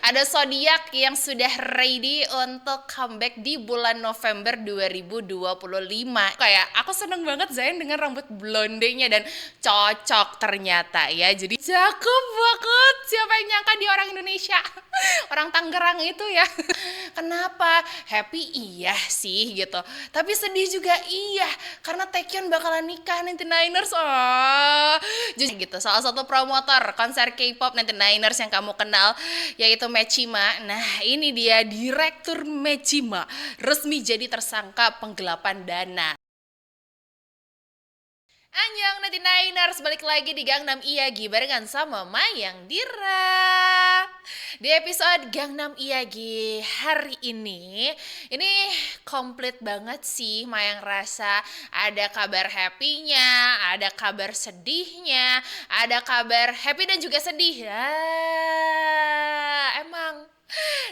Ada zodiak yang sudah ready untuk comeback di bulan November 2025. Kayak aku seneng banget Zain dengan rambut blondenya dan cocok ternyata ya. Jadi cakep banget. Siapa yang nyangka dia orang Indonesia? Orang Tangerang itu ya. Kenapa? Happy iya sih gitu. Tapi sedih juga iya. Karena Taecyeon bakalan nikah 99ers. Oh. Jadi gitu. Salah satu promotor konser K-pop 99ers yang kamu kenal yaitu Mechima. Nah, ini dia direktur Mechima resmi jadi tersangka penggelapan dana. Anyong 99ers balik lagi di Gangnam Iyagi barengan sama Mayang Dira. Di episode Gangnam Iyagi hari ini komplit banget sih Mayang rasa. Ada kabar happy-nya, ada kabar sedihnya, ada kabar happy dan juga sedih. Emang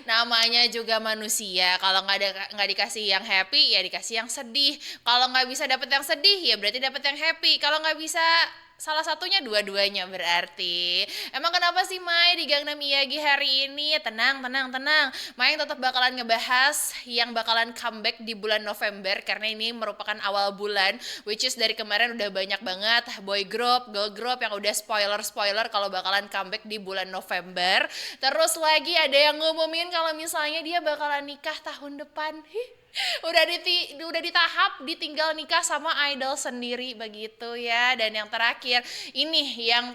namanya juga manusia, kalau nggak dikasih yang happy ya dikasih yang sedih. Kalau nggak bisa dapet yang sedih ya berarti dapet yang happy. Kalau nggak bisa salah satunya, dua-duanya berarti. Emang kenapa sih Mai di Gangnam Iyagi hari ini? Tenang, tenang, tenang. Mai tetap bakalan ngebahas yang bakalan comeback di bulan November karena ini merupakan awal bulan, which is dari kemarin udah banyak banget boy group, girl group yang udah spoiler kalau bakalan comeback di bulan November. Terus lagi ada yang ngumumin kalau misalnya dia bakalan nikah tahun depan. Udah di tahap ditinggal nikah sama idol sendiri begitu ya. Dan yang terakhir ini yang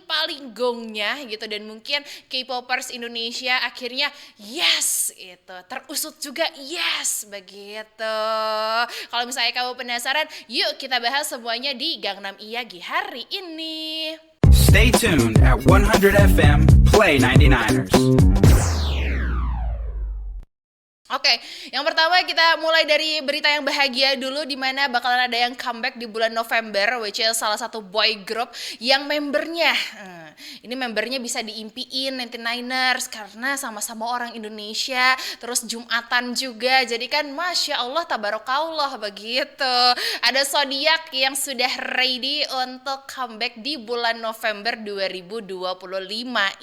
paling gongnya gitu, dan mungkin K-popers Indonesia akhirnya yes itu terusut juga yes begitu. Kalau misalnya kamu penasaran, yuk kita bahas semuanya di Gangnam Iyagi hari ini. Stay tuned at 100 FM Play 99ers. Oke, yang pertama kita mulai dari berita yang bahagia dulu, di mana bakalan ada yang comeback di bulan November, which is salah satu boy group yang membernya, ini membernya bisa diimpiin 99ers karena sama-sama orang Indonesia, terus Jumatan juga, jadi kan Masya Allah tabarakallah begitu. Ada zodiak yang sudah ready untuk comeback di bulan November 2025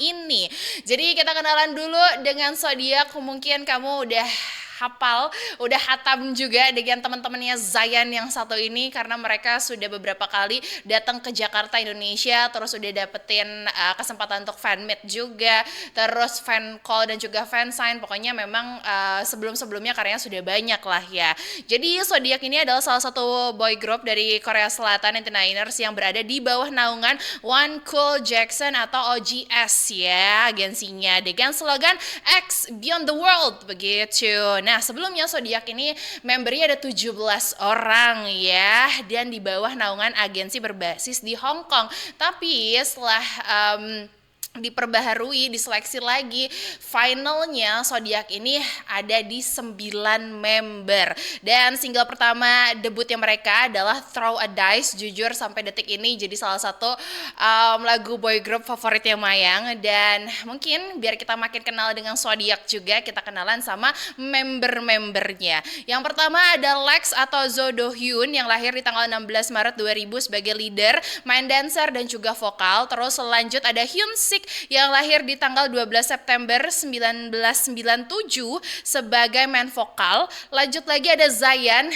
ini. Jadi kita kenalan dulu dengan zodiak, mungkin kamu udah hafal, udah hatam juga dengan teman-temannya Zayan yang satu ini karena mereka sudah beberapa kali datang ke Jakarta Indonesia, terus udah dapetin kesempatan untuk fan meet juga, terus fan call dan juga fan sign. Pokoknya memang sebelum-sebelumnya karyanya sudah banyak lah ya. Jadi zodiak ini adalah salah satu boy group dari Korea Selatan 99ers yang berada di bawah naungan One Cool Jackson atau OGS ya agensinya, dengan slogan X Beyond the World begitu. Nah, sebelumnya zodiak ini membernya ada 17 orang ya, dan di bawah naungan agensi berbasis di Hong Kong. Tapi setelah diperbaharui, diseleksi lagi, finalnya zodiak ini ada di 9 member. Dan single pertama debutnya mereka adalah Throw a Dice. Jujur sampai detik ini jadi salah satu lagu boy group favoritnya Mayang. Dan mungkin biar kita makin kenal dengan zodiak juga, kita kenalan sama member-membernya. Yang pertama ada Lex atau Zo Do Hyun yang lahir di tanggal 16 Maret 2000 sebagai leader, main dancer dan juga vokal. Terus lanjut ada Hyun Sik yang lahir di tanggal 12 September 1997 sebagai main vokal. Lanjut lagi ada Zayan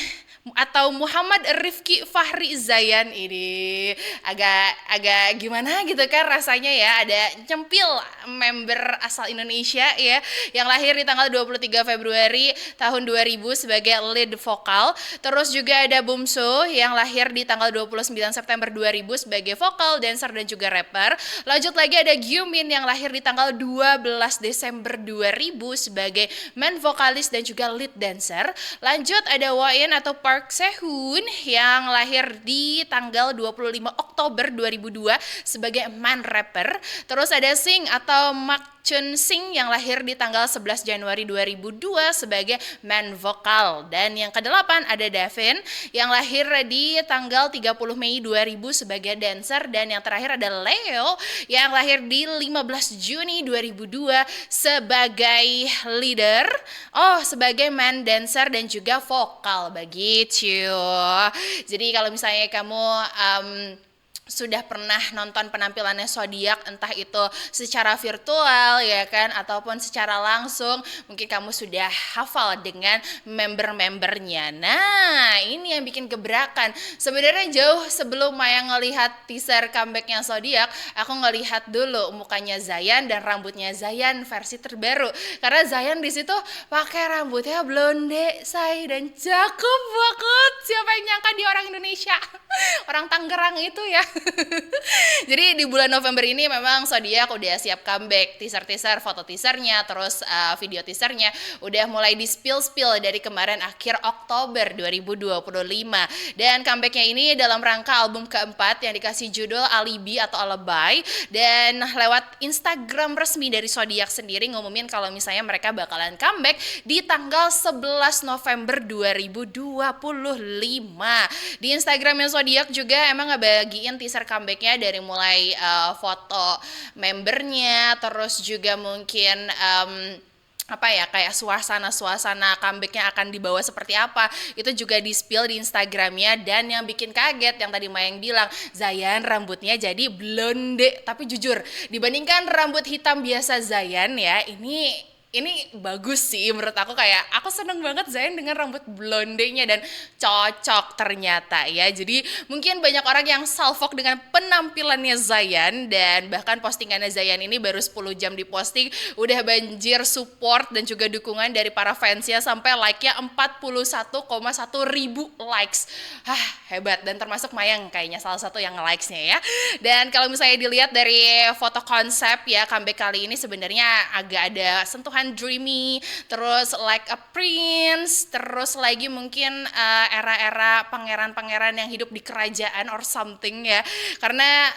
atau Muhammad Rifki Fahri Zayan. Ini agak gimana gitu kan rasanya ya, ada nyempil member asal Indonesia ya yang lahir di tanggal 23 Februari tahun 2000 sebagai lead vokal. Terus juga ada Bumso yang lahir di tanggal 29 September 2000 sebagai vokal, dancer dan juga rapper. Lanjut lagi ada Gyumin yang lahir di tanggal 12 Desember 2000 sebagai main vokalis dan juga lead dancer. Lanjut ada Wain atau Park Sehun yang lahir di tanggal 25 Oktober 2002 sebagai main rapper. Terus ada Sing atau Mak Chun Sing yang lahir di tanggal 11 Januari 2002 sebagai main vokal. Dan yang kedelapan ada Davin yang lahir di tanggal 30 Mei 2000 sebagai dancer. Dan yang terakhir ada Leo yang lahir di 15 Juni 2002 sebagai leader, sebagai main dancer dan juga vokal begitu. Jadi kalau misalnya kamu sudah pernah nonton penampilannya zodiak, entah itu secara virtual ya kan ataupun secara langsung, mungkin kamu sudah hafal dengan member-membernya. Nah, ini yang bikin gebrakan. Sebenarnya jauh sebelum Maya ngelihat teaser comebacknya zodiak, aku ngelihat dulu mukanya Zayan dan rambutnya Zayan versi terbaru. Karena Zayan di situ pakai rambutnya blonde, say, dan cakep banget. Siapa yang nyangka dia orang Indonesia? Orang Tangerang itu ya. Jadi di bulan November ini memang zodiak udah siap comeback. Teaser-teaser, foto teasernya, terus video teasernya udah mulai di spill-spill dari kemarin akhir Oktober 2025. Dan comebacknya ini dalam rangka album keempat yang dikasih judul Alibi atau Alibi. Dan lewat Instagram resmi dari zodiak sendiri ngumumin kalau misalnya mereka bakalan comeback di tanggal 11 November 2025. Di Instagramnya zodiak juga emang ngebagiin teaser comebacknya dari mulai foto membernya, terus juga mungkin apa ya, kayak suasana comebacknya akan dibawa seperti apa, itu juga di spill di Instagramnya. Dan yang bikin kaget yang tadi Mayang bilang, Zayan rambutnya jadi blonde. Tapi jujur dibandingkan rambut hitam biasa Zayan ya, ini bagus sih menurut aku. Kayak aku seneng banget Zayn dengan rambut blondenya dan cocok ternyata ya. Jadi mungkin banyak orang yang salfok dengan penampilannya Zayan, dan bahkan postingannya Zayan ini baru 10 jam diposting udah banjir support dan juga dukungan dari para fansnya, sampai like-nya 41,1 ribu likes. Hebat, dan termasuk Mayang kayaknya salah satu yang likes-nya ya. Dan kalau misalnya dilihat dari foto konsep ya, comeback kali ini sebenarnya agak ada sentuhan dreamy, terus like a prince, terus lagi mungkin era-era pangeran-pangeran yang hidup di kerajaan or something ya. Karena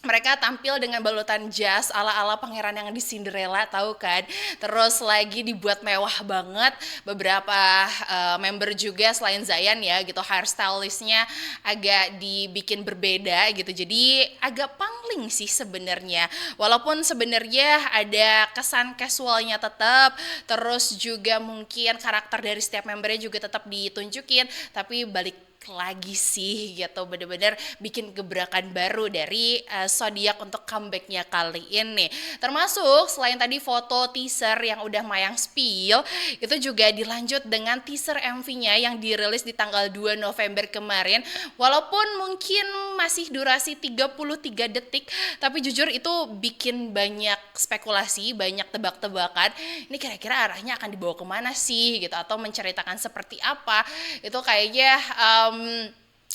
mereka tampil dengan balutan jas ala-ala pangeran yang di Cinderella, tahu kan? Terus lagi dibuat mewah banget. Beberapa member juga selain Zayan ya gitu, hairstylistnya agak dibikin berbeda gitu. Jadi agak pangling sih sebenarnya. Walaupun sebenarnya ada kesan casualnya tetap, terus juga mungkin karakter dari setiap membernya juga tetap ditunjukin, tapi balik lagi sih gitu, bener-bener bikin gebrakan baru dari zodiak untuk comebacknya kali ini. Termasuk selain tadi foto teaser yang udah Mayang spill, itu juga dilanjut dengan teaser MV-nya yang dirilis di tanggal 2 November kemarin. Walaupun mungkin masih durasi 33 detik, tapi jujur itu bikin banyak spekulasi, banyak tebak-tebakan. Ini kira-kira arahnya akan dibawa kemana sih gitu, atau menceritakan seperti apa. Itu kayaknya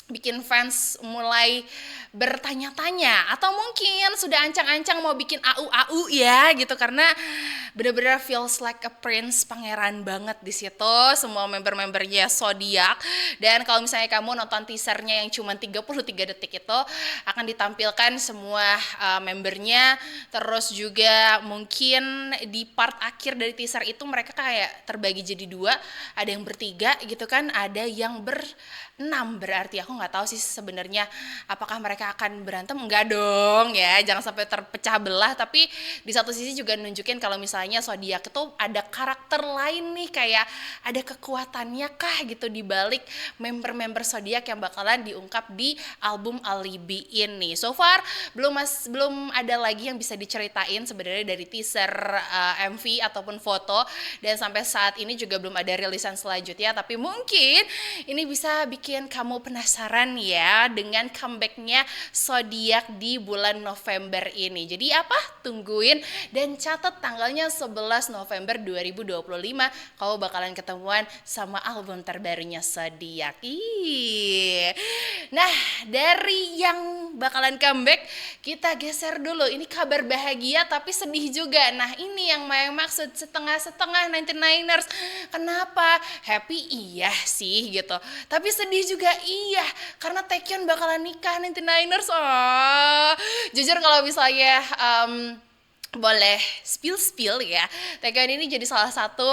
bikin fans mulai bertanya-tanya, atau mungkin sudah ancang-ancang mau bikin AU ya gitu, karena bener-bener feels like a prince, pangeran banget di situ semua member-membernya zodiak. Dan kalau misalnya kamu nonton teasernya yang cuma 33 detik itu, akan ditampilkan semua membernya. Terus juga mungkin di part akhir dari teaser itu mereka kayak terbagi jadi dua, ada yang bertiga gitu kan, ada yang berenam. Berarti aku nggak tahu sih sebenarnya apakah mereka akan berantem. Enggak dong ya, jangan sampai terpecah belah. Tapi di satu sisi juga nunjukin kalau misalnya zodiak itu ada karakter lain nih, kayak ada kekuatannya kah gitu di balik member-member zodiak yang bakalan diungkap di album Alibi ini. So far belum ada lagi yang bisa diceritain sebenarnya dari teaser MV ataupun foto, dan sampai saat ini juga belum ada rilisan selanjutnya. Tapi mungkin ini bisa bikin kamu penasaran ya dengan comebacknya zodiak di bulan November ini. Jadi apa? Tungguin dan catat tanggalnya 11 November 2025 kamu bakalan ketemuan sama album terbarunya zodiak. Nah, dari yang bakalan comeback kita geser dulu. Ini kabar bahagia tapi sedih juga. Nah, ini yang Mayang maksud, setengah-setengah 99ers. Kenapa? Happy iya sih gitu, tapi sedih juga iya, karena Taecyeon bakalan nikah 99ers. Jujur kalau misalnya boleh spill ya, Taecyeon ini jadi salah satu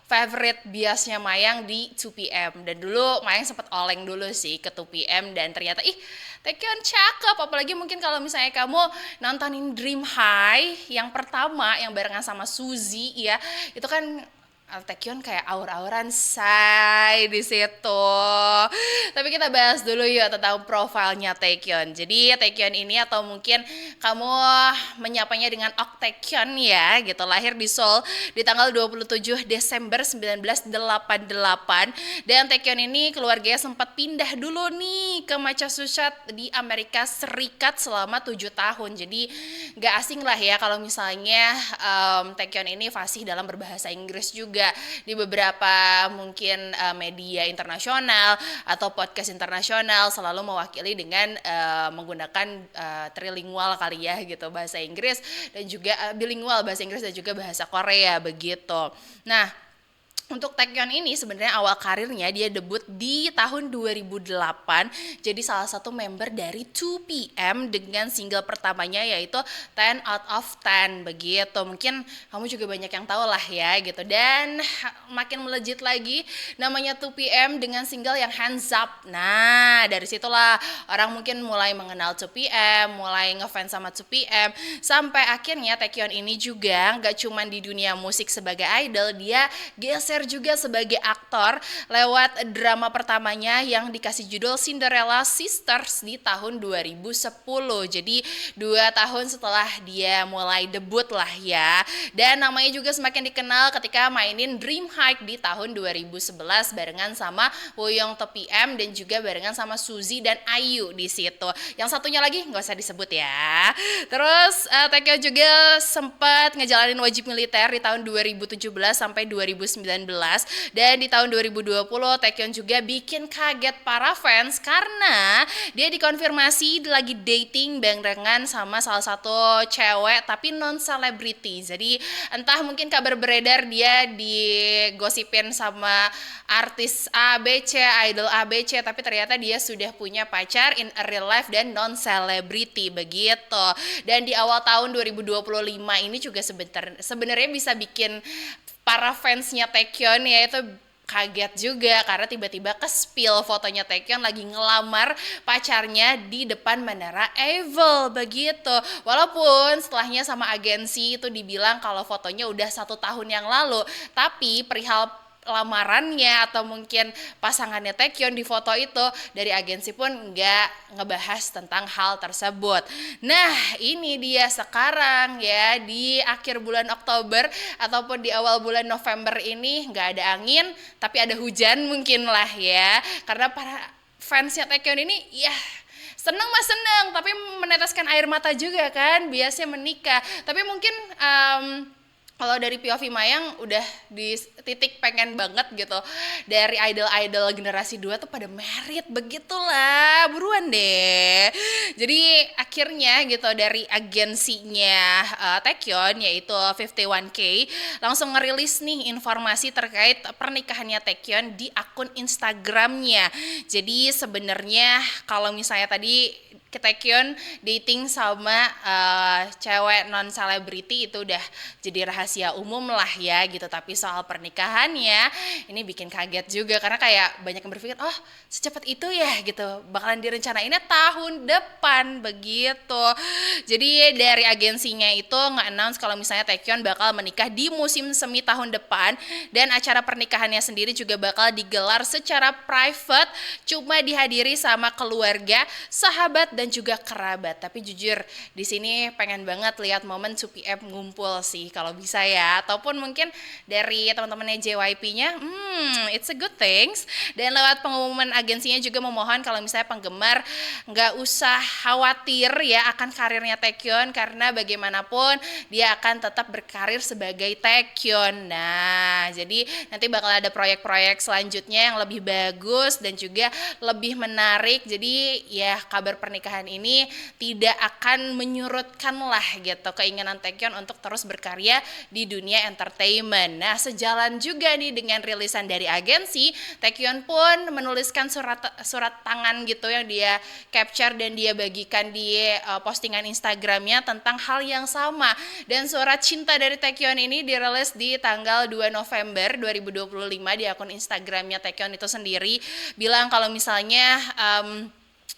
favorite biasnya Mayang di 2PM. Dan dulu Mayang sempat oleng dulu sih ke 2PM, dan ternyata Taecyeon cakep. Apalagi mungkin kalau misalnya kamu nontonin Dream High yang pertama yang barengan sama Suzy ya, itu kan Taekyon kayak aur-auran say di situ. Tapi kita bahas dulu yuk tentang profilnya Taekyon. Jadi Taekyon ini atau mungkin kamu menyapanya dengan Ok Taekyon ya gitu. Lahir di Seoul di tanggal 27 Desember 1988. Dan Taekyon ini keluarganya sempat pindah dulu nih ke Massachusetts di Amerika Serikat selama 7 tahun. Jadi gak asing lah ya kalau misalnya Taekyon ini fasih dalam berbahasa Inggris juga di beberapa mungkin media internasional atau podcast internasional selalu mewakili dengan menggunakan trilingual kali ya gitu, bahasa Inggris dan juga bilingual, bahasa Inggris dan juga bahasa Korea begitu. Nah, untuk Taekyon ini sebenarnya awal karirnya dia debut di tahun 2008 jadi salah satu member dari 2PM dengan single pertamanya yaitu 10 out of 10 begitu. Mungkin kamu juga banyak yang tahu lah ya gitu. Dan makin melejit lagi namanya 2PM dengan single yang Hands Up. Nah, dari situlah orang mungkin mulai mengenal 2PM, mulai ngefans sama 2PM sampai akhirnya Taekyon ini juga gak cuman di dunia musik sebagai idol, dia geser juga sebagai aktor lewat drama pertamanya yang dikasih judul Cinderella Sisters di tahun 2010. Jadi 2 tahun setelah dia mulai debut lah ya. Dan namanya juga semakin dikenal ketika mainin Dream High di tahun 2011 barengan sama Woyong 2PM dan juga barengan sama Suzy dan Ayu di situ. Yang satunya lagi nggak usah disebut ya. Terus Taekyon juga sempat ngejalanin wajib militer di tahun 2017 sampai 2019. Dan di tahun 2020 Taekyon juga bikin kaget para fans karena dia dikonfirmasi lagi dating barengan sama salah satu cewek tapi non selebriti. Jadi entah mungkin kabar beredar dia digosipin sama artis ABC, idol ABC, tapi ternyata dia sudah punya pacar in a real life dan non selebriti begitu. Dan di awal tahun 2025 ini juga sebenarnya bisa bikin para fansnya Taekyon yaitu kaget juga karena tiba-tiba ke-spill fotonya Taekyon lagi ngelamar pacarnya di depan Menara Eiffel begitu. Walaupun setelahnya sama agensi itu dibilang kalau fotonya udah 1 tahun yang lalu, tapi perihal lamarannya atau mungkin pasangannya Taekyon di foto itu dari agensi pun nggak ngebahas tentang hal tersebut. Nah, ini dia sekarang ya di akhir bulan Oktober ataupun di awal bulan November ini nggak ada angin tapi ada hujan mungkin lah ya, karena para fansnya Taekyon ini ya seneng mah seneng tapi meneteskan air mata juga kan biasanya menikah. Tapi mungkin kalau dari POV Mayang udah di titik pengen banget gitu dari idol-idol generasi 2 tuh pada merit begitulah, buruan deh. Jadi akhirnya gitu dari agensinya Taekyon yaitu 51K langsung ngerilis nih informasi terkait pernikahannya Taekyon di akun Instagramnya. Jadi sebenarnya kalau misalnya tadi Taekyon dating sama cewek non selebriti itu udah jadi rahasia umum lah ya gitu, tapi soal pernikahannya ini bikin kaget juga karena kayak banyak yang berpikir oh secepat itu ya gitu, bakalan direncanainnya tahun depan begitu. Jadi dari agensinya itu nge-announce kalau misalnya Taekyon bakal menikah di musim semi tahun depan dan acara pernikahannya sendiri juga bakal digelar secara private, cuma dihadiri sama keluarga, sahabat dan juga kerabat. Tapi jujur di sini pengen banget lihat momen 2PM ngumpul sih kalau bisa ya, ataupun mungkin dari teman-temannya JYP-nya it's a good things. Dan lewat pengumuman agensinya juga memohon kalau misalnya penggemar nggak usah khawatir ya akan karirnya Taekyon karena bagaimanapun dia akan tetap berkarir sebagai Taekyon. Nah, jadi nanti bakal ada proyek-proyek selanjutnya yang lebih bagus dan juga lebih menarik. Jadi ya kabar pernikahan ini tidak akan menyurutkan lah gitu keinginan Taekyon untuk terus berkarya di dunia entertainment. Nah, sejalan juga nih dengan rilisan dari agensi, Taekyon pun menuliskan surat tangan gitu yang dia capture dan dia bagikan di postingan Instagramnya tentang hal yang sama. Dan surat cinta dari Taekyon ini dirilis di tanggal 2 November 2025 di akun Instagramnya Taekyon itu sendiri, bilang kalau misalnya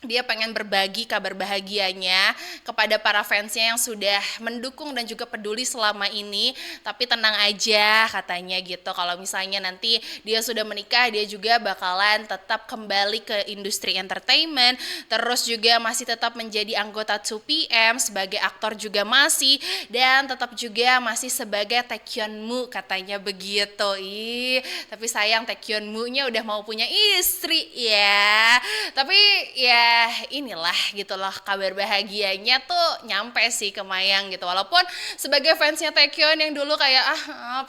dia pengen berbagi kabar bahagianya kepada para fansnya yang sudah mendukung dan juga peduli selama ini. Tapi tenang aja katanya gitu, kalau misalnya nanti dia sudah menikah, dia juga bakalan tetap kembali ke industri entertainment, terus juga masih tetap menjadi anggota 2PM, sebagai aktor juga masih, dan tetap juga masih sebagai Taekyeonmu katanya begitu. Tapi sayang Taekyeonmu-nya udah mau punya istri ya. Tapi ya inilah gitu loh, kabar bahagianya tuh nyampe sih ke Mayang gitu. Walaupun sebagai fansnya Taekyeon yang dulu kayak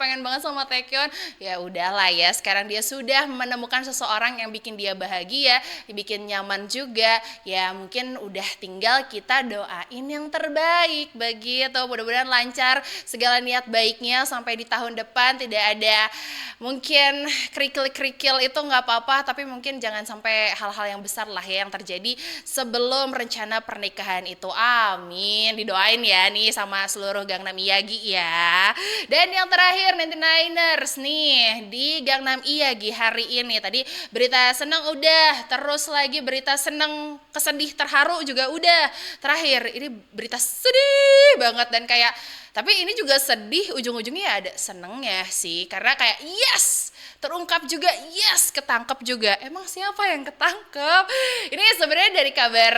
pengen banget sama Taekyeon, ya udahlah ya, sekarang dia sudah menemukan seseorang yang bikin dia bahagia, bikin nyaman juga. Ya mungkin udah tinggal kita doain yang terbaik begitu. Mudah-mudahan lancar segala niat baiknya sampai di tahun depan, tidak ada mungkin kerikil-kerikil, itu nggak apa-apa, tapi mungkin jangan sampai hal-hal yang besar lah ya yang terjadi sebelum rencana pernikahan itu. Amin, didoain ya nih sama seluruh Gangnam Iyagi ya. Dan yang terakhir 99ers nih di Gangnam Iyagi hari ini, tadi berita senang udah, terus lagi berita senang, kesedih, terharu juga udah, terakhir ini berita sedih banget. Dan kayak, tapi ini juga sedih ujung-ujungnya ada senengnya sih, karena kayak yes, terungkap juga, yes, ketangkep juga. Emang siapa yang ketangkep? Ini sebenarnya dari kabar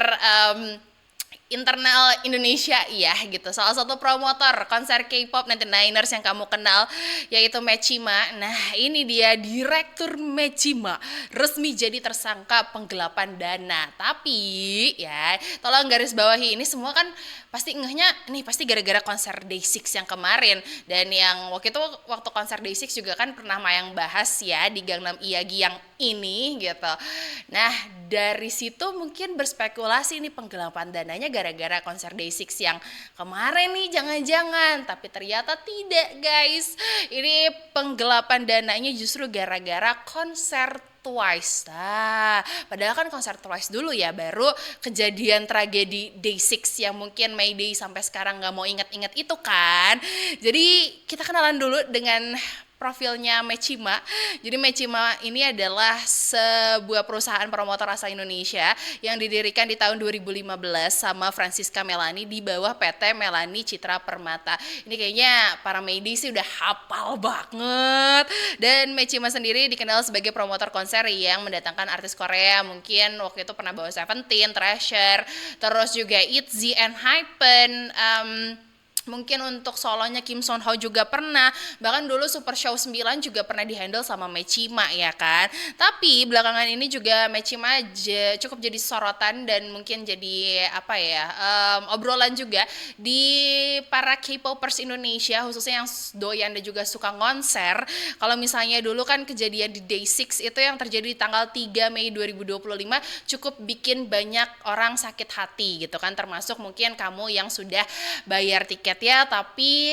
internal Indonesia ya gitu. Salah satu promotor konser K-pop 99ers yang kamu kenal yaitu Mechima. Nah, ini dia direktur Mechima resmi jadi tersangka penggelapan dana. Tapi ya, tolong garis bawahi, ini semua kan pasti ngehnya nih pasti gara-gara konser Day6 yang kemarin. Dan yang waktu itu, waktu konser Day6 juga kan pernah Mayang bahas ya di Gangnam Iyagi yang ini gitu. Nah, dari situ mungkin berspekulasi nih penggelapan dananya gara-gara konser Day6 yang kemarin nih, jangan-jangan. Tapi ternyata tidak guys, ini penggelapan dananya justru gara-gara konser Twice. Nah, padahal kan konser Twice dulu ya, baru kejadian tragedi Day6 yang mungkin Mayday sampai sekarang gak mau inget-inget itu kan. Jadi kita kenalan dulu dengan profilnya Mechima. Jadi Mechima ini adalah sebuah perusahaan promotor asal Indonesia yang didirikan di tahun 2015 sama Francisca Melani di bawah PT Melani Citra Permata. Ini kayaknya para Mayday sih udah hafal banget. Dan Mechima sendiri dikenal sebagai promotor konser yang mendatangkan artis Korea. Mungkin waktu itu pernah bawa Seventeen, Treasure, terus juga ITZY, Hypen, mungkin untuk solonya Kim Son Ho juga pernah. Bahkan dulu Super Show 9 juga pernah dihandle sama Mechima ya kan. Tapi belakangan ini juga Mechima cukup jadi sorotan dan mungkin jadi apa ya, obrolan juga di para K-popers Indonesia, khususnya yang doyan dan juga suka konser. Kalau misalnya dulu kan kejadian di Day6 itu yang terjadi di tanggal 3 Mei 2025 cukup bikin banyak orang sakit hati gitu kan, termasuk mungkin kamu yang sudah bayar tiket ya, tapi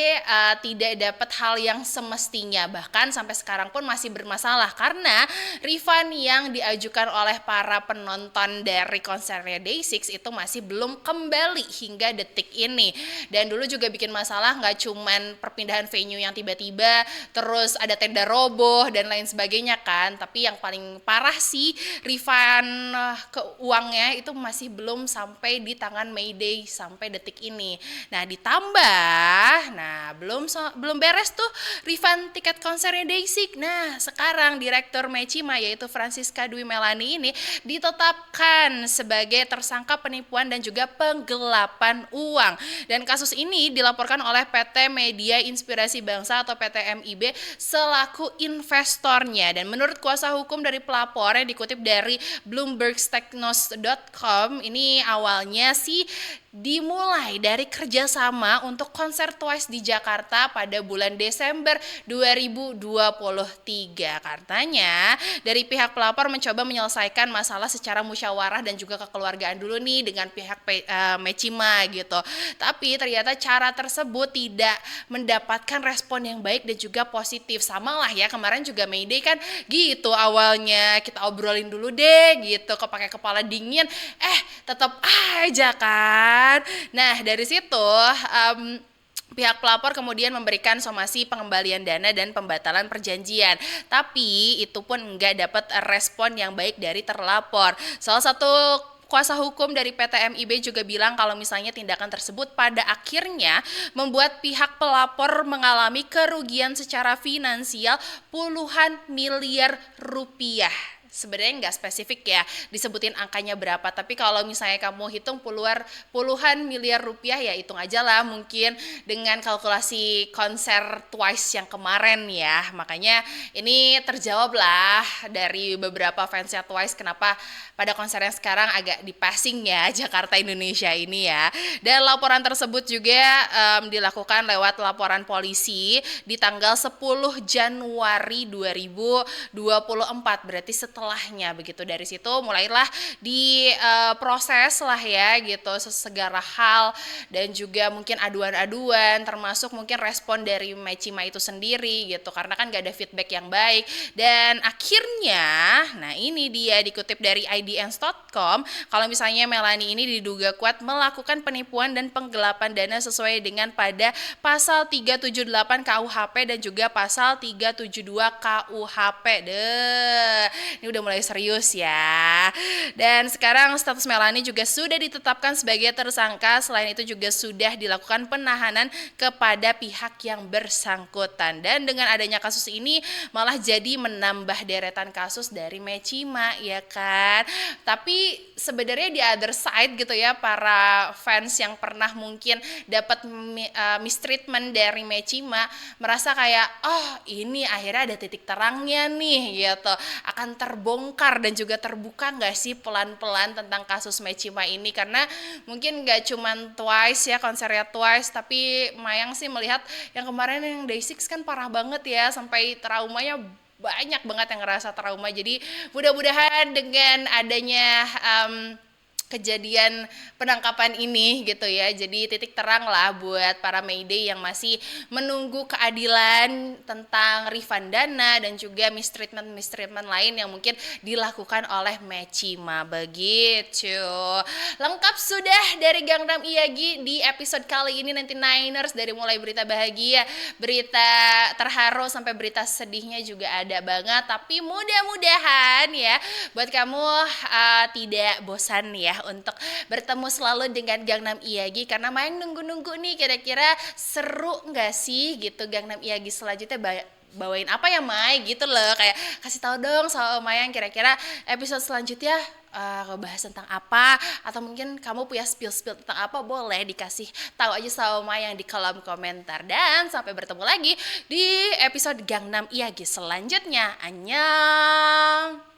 tidak dapat hal yang semestinya. Bahkan sampai sekarang pun masih bermasalah karena refund yang diajukan oleh para penonton dari konsernya Day6 itu masih belum kembali hingga detik ini. Dan dulu juga bikin masalah nggak cuman perpindahan venue yang tiba-tiba, terus ada tenda roboh dan lain sebagainya kan, tapi yang paling parah sih refund ke uangnya itu masih belum sampai di tangan Mayday sampai detik ini. Nah, ditambah belum beres tuh refund tiket konsernya Day6. Nah, sekarang direktur Mechima yaitu Francisca Dwi Melani ini ditetapkan sebagai tersangka penipuan dan juga penggelapan uang. Dan kasus ini dilaporkan oleh PT Media Inspirasi Bangsa atau PT MIB selaku investornya. Dan menurut kuasa hukum dari pelapor yang dikutip dari bloombergstechnos.com, ini awalnya sih dimulai dari kerjasama untuk konser Twice di Jakarta pada bulan Desember 2023. Katanya dari pihak pelapor mencoba menyelesaikan masalah secara musyawarah dan juga kekeluargaan dulu nih dengan pihak Mechima gitu. Tapi ternyata cara tersebut tidak mendapatkan respon yang baik dan juga positif. Sama lah ya, kemarin juga Mayday kan gitu, awalnya kita obrolin dulu deh gitu, pakai kepala dingin, tetap aja kan. Nah, dari situ pihak pelapor kemudian memberikan somasi pengembalian dana dan pembatalan perjanjian. Tapi itu pun nggak dapat respon yang baik dari terlapor. Salah satu kuasa hukum dari PT MIB juga bilang kalau misalnya tindakan tersebut pada akhirnya membuat pihak pelapor mengalami kerugian secara finansial puluhan miliar rupiah. Sebenarnya nggak spesifik ya disebutin angkanya berapa, tapi kalau misalnya kamu hitung puluhan miliar rupiah ya hitung aja lah, mungkin dengan kalkulasi konser Twice yang kemarin ya. Makanya ini terjawab lah dari beberapa fansnya Twice kenapa pada konser yang sekarang agak di-passing ya Jakarta Indonesia ini ya. Dan laporan tersebut juga dilakukan lewat laporan polisi di tanggal 10 Januari 2024, berarti setelahnya begitu. Dari situ mulailah diproses lah ya gitu segala hal, dan juga mungkin aduan-aduan termasuk mungkin respon dari Mechima itu sendiri gitu, karena kan gak ada feedback yang baik. Dan akhirnya nah ini dia dikutip dari IDN.com kalau misalnya Melanie ini diduga kuat melakukan penipuan dan penggelapan dana sesuai dengan pada pasal 378 KUHP dan juga pasal 372 KUHP. Ini udah mulai serius ya. Dan sekarang status Melanie juga sudah ditetapkan sebagai tersangka. Selain itu juga sudah dilakukan penahanan kepada pihak yang bersangkutan. Dan dengan adanya kasus ini malah jadi menambah deretan kasus dari Mechima ya kan. Tapi sebenarnya di other side gitu ya, para fans yang pernah mungkin dapat mistreatment dari Mechima merasa kayak oh ini akhirnya ada titik terangnya nih gitu, akan terbongkar dan juga terbuka nggak sih pelan-pelan tentang kasus Mechima ini. Karena mungkin nggak cuman Twice ya, konsernya Twice, tapi Mayang sih melihat yang kemarin yang Day6 kan parah banget ya, sampai traumanya banyak banget yang ngerasa trauma. Jadi mudah-mudahan dengan adanya kejadian penangkapan ini gitu ya, jadi titik terang lah buat para Mayday yang masih menunggu keadilan tentang refund dana dan juga mistreatment lain yang mungkin dilakukan oleh Mechima begitu. Lengkap sudah dari Gangnam Iyagi di episode kali ini. Nanti Niners dari mulai berita bahagia, berita terharu sampai berita sedihnya juga ada banget. Tapi mudah-mudahan ya buat kamu tidak bosan ya untuk bertemu selalu dengan Gangnam Iyagi, karena main nunggu-nunggu nih kira-kira seru nggak sih gitu Gangnam Iyagi selanjutnya bawain apa ya Mai gitu loh, kayak kasih tahu dong sama Mayang kira-kira episode selanjutnya bahas tentang apa, atau mungkin kamu punya spill tentang apa, boleh dikasih tahu aja sama Mayang di kolom komentar. Dan sampai bertemu lagi di episode Gangnam Iyagi selanjutnya. Annyeong.